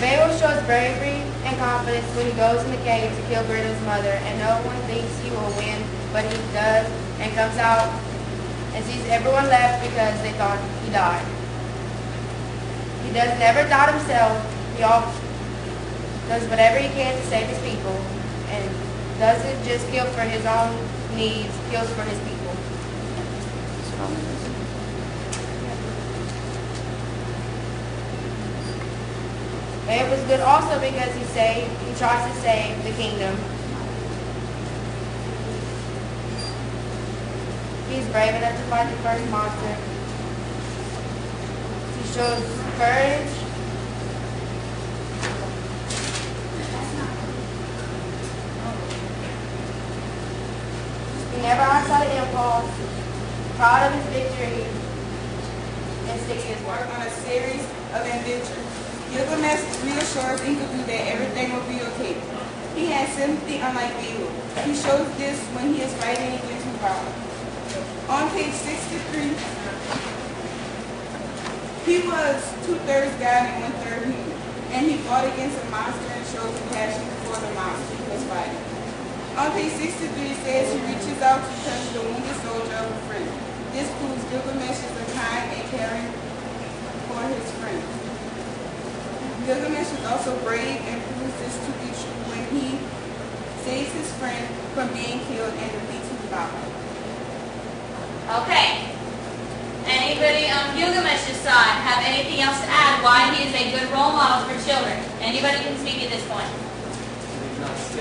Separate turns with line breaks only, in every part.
Beowulf shows bravery and confidence when he goes in the cave to kill Gretel's mother, and no one thinks he will win, but he does, and comes out and sees everyone left because they thought he died. He does never doubt himself. He always does whatever he can to save his people, and doesn't just kill for his own needs, kills for his people. Beowulf was good also because he tries to save the kingdom. He's brave enough to fight the first monster. He shows courage. He never acts out of impulse. Proud of his victory and sticks to his work.
On a series of adventures, Gilgamesh reassures Enkidu that everything will be okay. He has sympathy unlike Beowulf. He shows this when he is fighting against Mufasa. On page 63, he was 2/3 god and 1/3 human, and he fought against a monster and showed compassion for the monster he was fighting. On page 63, it says he reaches out to touch the wounded soldier of a friend. This proves Gilgamesh is a kind and caring for his friend. Gilgamesh is also brave and proves this to be true when he saves his friend from being killed and defeats Mufasa.
Okay. Anybody on Gilgamesh's side have anything else to add why he is a good role model for children? Anybody can speak at this point.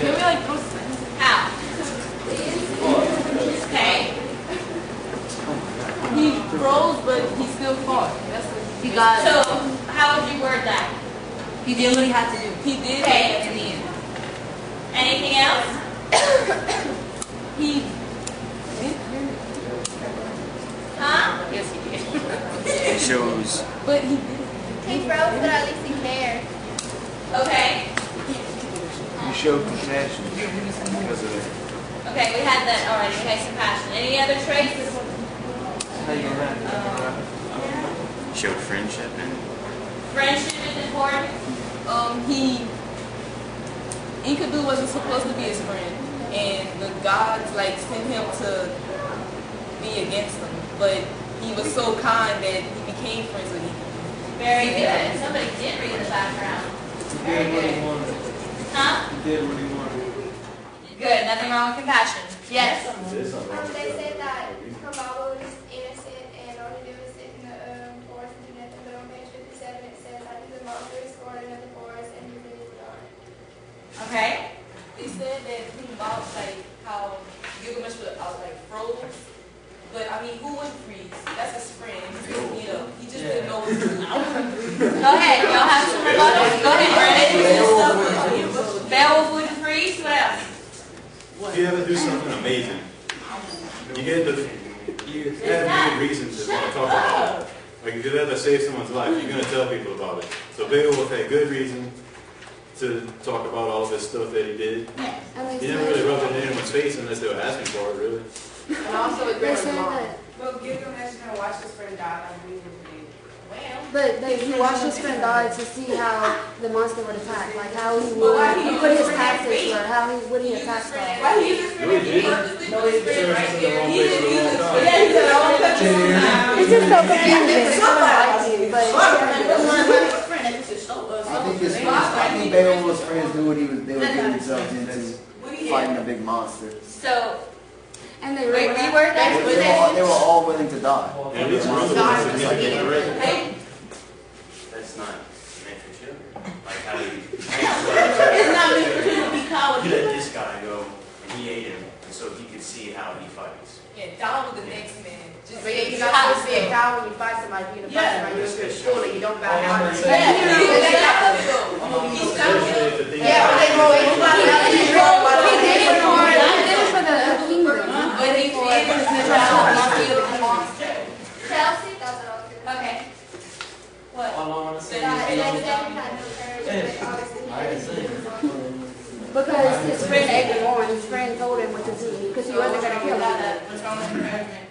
Can we like post it?
How? Okay.
He froze, but he still fought. That's what
He got
So, how would you word that?
He did what he had to do.
he did.
Okay.
In the end.
Anything else?
He
Huh?
yes he did.
It shows.
But he did.
He froze, but at least he cared.
Okay.
You showed compassion because of that.
Okay, we had that already. Okay, some passion. Any other traits?
How you gonna showed friendship and
Friendship is important.
Enkidu wasn't supposed to be his friend, and the gods like sent him to be against him. But he was so kind that he became friends with Enkidu.
Very good. Somebody did read the background. Very good. Huh?
he did what he wanted.
Good. Nothing wrong with compassion. Yes.
They said that Kabbalah was innocent and all he did was sit in the forest and do nothing. But on page 57 it says that he's a monster explored another forest and he really was on.
Okay.
They said that he about like how Gilgamesh was like froze. But I mean, who would freeze? That's his friend. He just didn't know what to do.
Go ahead. Y'all have some rebuttals? Go ahead, Brandon. Beowulf wouldn't freeze. What else?
If you ever do something amazing, you have a good reason to want to talk about it. Like if you ever save someone's life, you're going to tell people about it. So Beowulf had good reason to talk about all this stuff that he did. He didn't really rub it in anyone's face unless they were asking for it, really.
And also it
They
was
said
mom.
that.
But Gilgamesh didn't watch his friend die like we would do.
But he watched his friend die to see how the monster would attack, like how he would put his tactics or how he would attack stuff.
Why he used his friend? He purposely put his friend right there. He didn't use his friend. Yeah, he said, "Oh, touch his friend."
It's just so confusing. But
I think Beowulf's friends knew what they were getting themselves into, fighting a big monster.
So,
and they
wait, reword that.
They were all willing to die.
And it's really
Okay.
That's not meant for children. Like how you
It's not meant for him to be
you
cowardly.
let this guy go and he ate him, and so he could see how he fights.
Yeah, Don was the next man. Just
But yeah, you're not supposed to be a cow when you fight somebody. You're gonna fight somebody. You're a fool and you don't bow down.
He's cowardly.
Yeah, but they roll in. He did it for the kingdom.
But he created the monster.
Chelsea, that's what I was gonna say.
Okay. What?
All I want to say
And then
is,
they had no courage, but obviously because his friend egged him on. His friend told him what to do because he wasn't gonna kill him.
What's wrong with encouragement?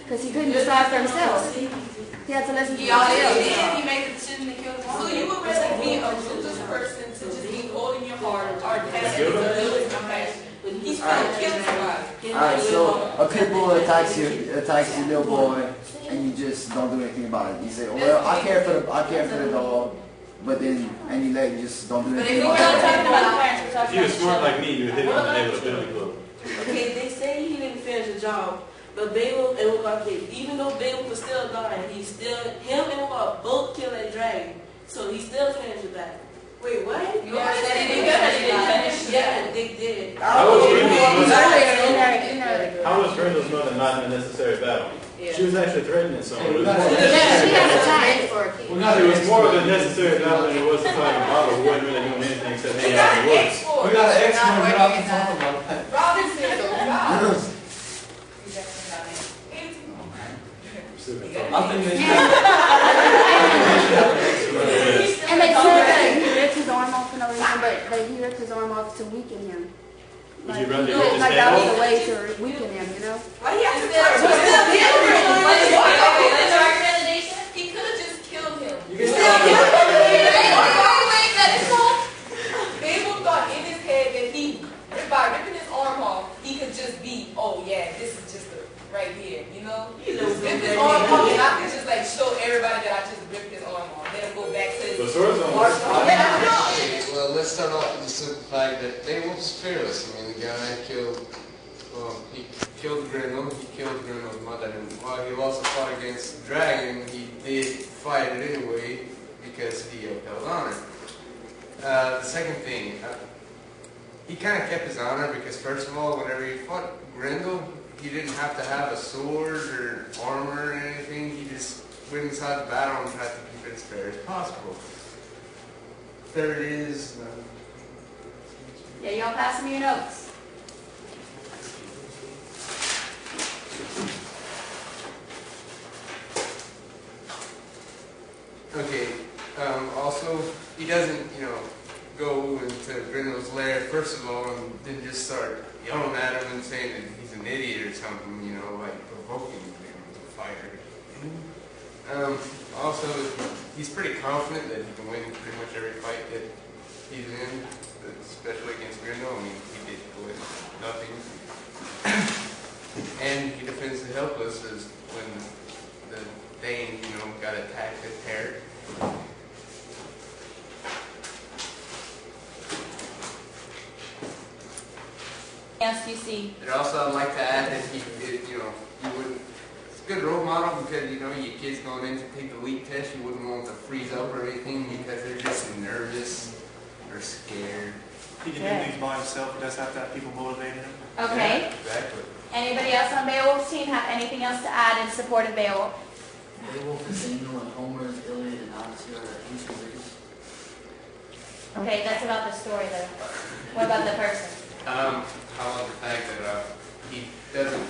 Because he couldn't decide for himself. He had to listen to
He already
somebody else.
did. He made the decision to kill the monster.
So you would rather be a
killed him?
But he still killed somebody.
Alright, so a pit bull attacks your little boy, and you just don't do anything about it. You say, well, I care for the dog, but then you just don't do anything
We're
about
not
it.
talking about the parents, we're
If
talking
you were
about
smart like me, you would hit him on the head with a billy club.
Okay, they say he didn't finish the job, but Beowulf and Wolf, even though Beowulf was still dying, him and Wolf both killed that dragon, so he still finished the battle.
Wait, what?
You already said he did good, but he didn't finish.
Yeah, they did.
How was Grendel's
How
mother not in a necessary battle? She was actually threatening someone. It was more of a
She
necessary
has a
battle.
time for a kid.
It was more of a necessary battle than it was to fight a bottle who wasn't really doing anything except hang out in the woods.
We got an expert
Not
without
working
the talk about that.
Robinson,
I think they should.
And they said that he ripped his arm off for no reason, but that he ripped his arm off to weaken him.
Would
Like,
you rather
he
rip
did-
his
like
hand
that was
off?
the way to weaken him, you know?
why he have to
Let's
kill him?
our accreditation.
He could have just killed him.
Wait, that is cool.
Beowulf thought in his head that by ripping his arm off, he could just be, oh yeah, this is just right here, you know? Just rip his arm off, and I could just like show everybody that I just ripped his arm off. Then go back to
The
his.
swords don't work.
Okay, well, let's start off with the simple fact that Beowulf's fearless. I mean, the guy he killed Grendel, he killed Grendel's mother, and while he also fought against the dragon, he did fight it anyway because he upheld honor. The second thing, he kind of kept his honor because, first of all, whenever he fought Grendel, he didn't have to have a sword or armor or anything. He just went inside the battle and tried to keep it as fair as possible. Third is...
Yeah, y'all pass me your notes.
Okay, also, he doesn't, go into Grendel's lair, first of all, and then just start yelling at him and saying that he's an idiot or something, like provoking him to fight. Also, he's pretty confident that he can win pretty much every fight that he's in, especially against Grendel. I mean, he did win nothing. And he defends the helpless as when the Dane, got attacked at Terek.
Yes, you see.
And also, I'd like to add that he wouldn't. It's a good role model because your kids going in to take the leak test, you wouldn't want them to freeze up or anything because they're just nervous or scared.
He can do things by himself. He doesn't have to have people motivating him.
Okay.
Yeah, exactly.
Anybody else on Beowulf's team have anything else to add in support of Beowulf?
Beowulf and Samuel and Homer and Iliad and Odyssey are ancient Greeks.
Okay, that's about the story though. What about the person?
I love the fact that he doesn't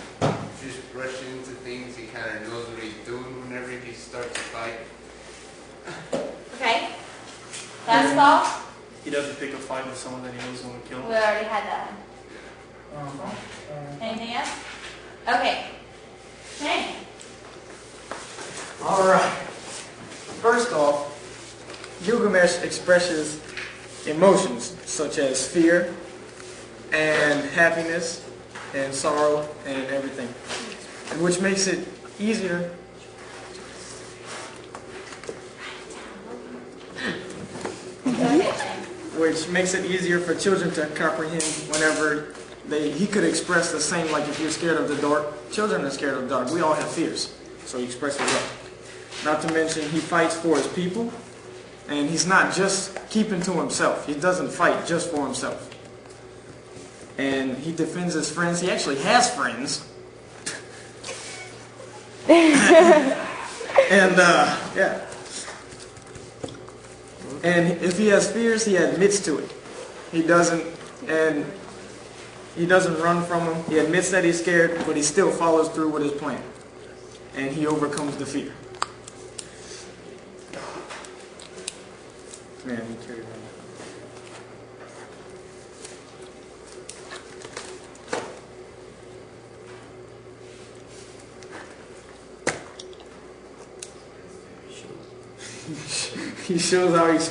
just rush into things. He kind of knows what he's doing whenever he starts a fight.
Okay. Last call?
He doesn't pick a fight with someone that he knows is going to kill
We
him.
already had that. Anything else? Okay. Okay.
All right. First off, Gilgamesh expresses emotions such as fear and happiness and sorrow and everything, and which makes it easier for children to comprehend whenever he could express the same, like if you're scared of the dark, children are scared of the dark. We all have fears, so he expresses that. Not to mention he fights for his people, and he's not just keeping to himself. He doesn't fight just for himself. And he defends his friends. He actually has friends. And, yeah. And if he has fears, he admits to it. He doesn't run from them. He admits that he's scared, but he still follows through with his plan. And he overcomes the fear. Man, he carried on. He shows how he's